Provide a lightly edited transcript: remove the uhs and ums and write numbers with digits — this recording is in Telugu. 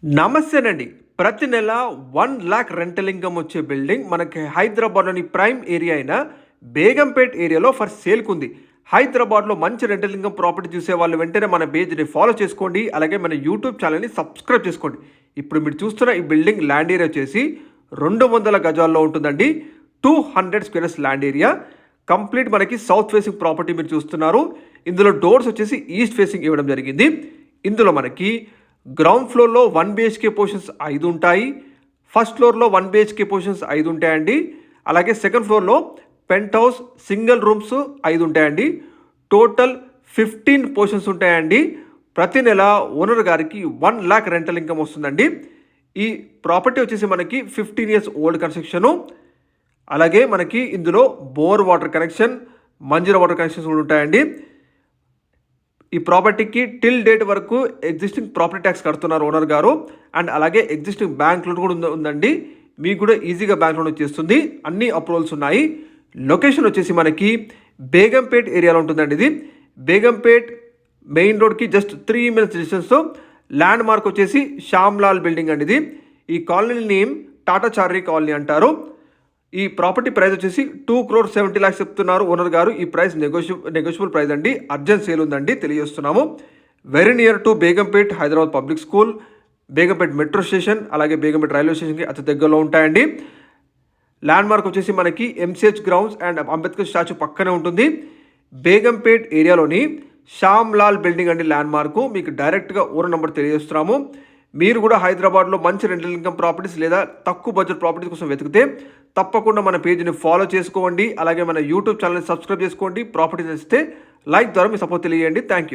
నమస్తేనండి. ప్రతి నెల 1,00,000 రెంటల్ ఇన్‌కమ్ వచ్చే బిల్డింగ్ మనకి హైదరాబాద్‌లోని ప్రైమ్ ఏరియా అయిన బేగంపేట్ ఏరియాలో ఫర్ సేల్‌కుంది. హైదరాబాద్‌లో మంచి రెంటల్ ఇన్‌కమ్ ప్రాపర్టీ చూసేవాళ్ళు వెంటనే మన పేజ్‌ని ఫాలో చేసుకోండి. అలాగే మన యూట్యూబ్ ఛానల్‌ని సబ్స్క్రైబ్ చేసుకోండి. ఇప్పుడు మీరు చూస్తున్న ఈ బిల్డింగ్ ల్యాండ్ ఏరియా వచ్చేసి 200 గజాల్లో ఉంటుందండి. 200 స్క్వేర్స్ ల్యాండ్ ఏరియా. కంప్లీట్ మనకి సౌత్ ఫేసింగ్ ప్రాపర్టీ మీరు చూస్తున్నారు. ఇందులో డోర్స్ వచ్చేసి ఈస్ట్ ఫేసింగ్ ఇవ్వడం జరిగింది. ఇందులో మనకి గ్రౌండ్ ఫ్లోర్లో 1 BHK పోర్షన్స్ 5 ఉంటాయి. ఫస్ట్ ఫ్లోర్లో 1 BHK పోర్షన్స్ 5 ఉంటాయండి. అలాగే సెకండ్ ఫ్లోర్లో పెంట్ హౌస్ సింగిల్ రూమ్స్ 5 ఉంటాయండి. టోటల్ 15 పోర్షన్స్ ఉంటాయండి. ప్రతి నెల ఓనర్ గారికి 1,00,000 రెంటల్ ఇన్కమ్ వస్తుందండి. ఈ ప్రాపర్టీ వచ్చేసి మనకి 15 ఇయర్స్ ఓల్డ్ కన్స్ట్రక్షను. అలాగే మనకి ఇందులో bore water connection, Manjira water connections కూడా ఉంటాయండి. ఈ ప్రాపర్టీకి టిల్ డేట్ వరకు ఎగ్జిస్టింగ్ ప్రాపర్టీ ట్యాక్స్ కడుతున్నారు ఓనర్ గారు. అండ్ అలాగే ఎగ్జిస్టింగ్ బ్యాంక్ లోన్ కూడా ఉందండి. మీకు కూడా ఈజీగా బ్యాంక్ లోన్ వచ్చేస్తుంది. అన్ని అప్రూవల్స్ ఉన్నాయి. లొకేషన్ వచ్చేసి మనకి బేగంపేట్ ఏరియాలో ఉంటుందండి. ఇది బేగంపేట్ మెయిన్ రోడ్కి జస్ట్ 3 మినిట్స్ డిస్టెన్స్తో. ల్యాండ్ మార్క్ వచ్చేసి శ్యామ్లాల్ బిల్డింగ్ అండి. ఇది ఈ కాలనీ నేమ్ టాటా చార్రీ కాలనీ అంటారు. ఈ ప్రాపర్టీ ప్రైస్ వచ్చేసి 2,70,00,000 చెప్తున్నారు ఓనర్ గారు. ఈ ప్రైస్ నెగోషియబుల్ ప్రైస్ అండి. అర్జెంట్ సేల్ ఉందండి, తెలియజేస్తున్నాము. Very near to Begumpet Hyderabad public school, Begumpet metro station, అలాగే బేగంపేట్ రైల్వే స్టేషన్కి అతి దగ్గరలో ఉంటాయండి. ల్యాండ్ మార్క్ వచ్చేసి మనకి MCH grounds and Ambedkar statue పక్కనే ఉంటుంది. బేగంపేట్ ఏరియాలోని శ్యామ్లాల్ బిల్డింగ్ అండి ల్యాండ్ మార్కు. మీకు డైరెక్ట్గా ఓనర్ నెంబర్ తెలియజేస్తున్నాము. మీరు కూడా హైదరాబాద్లో మంచి రెంటల్ ఇన్కమ్ ప్రాపర్టీస్ లేదా తక్కువ బడ్జెట్ ప్రాపర్టీస్ కోసం వెతికితే తప్పకుండా మన పేజ్ని ఫాలో చేసుకోండి. అలాగే మన యూట్యూబ్ ఛానల్ని సబ్స్క్రైబ్ చేసుకోండి. ప్రాపర్టీస్ నచ్చితే లైక్ ద్వారా మీ సపోర్ట్ తెలియజేయండి. Thank you.